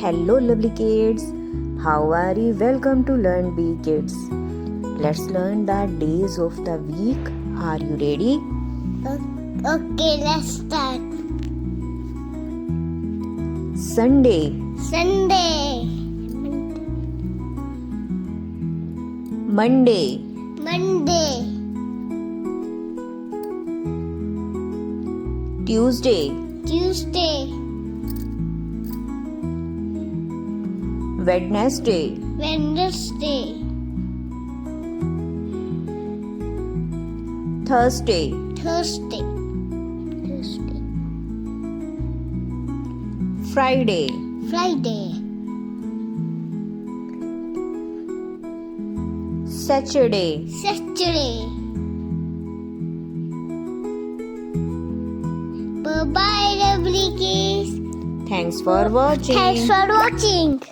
Hello lovely kids, how are you? Welcome to Learn Be Kids. Let's learn the days of the week. Are you ready? Okay, let's start. Sunday, Monday, Tuesday, Wednesday, Thursday, Friday, Saturday. Bye bye, lovely kids. Thanks for watching. Thanks for watching.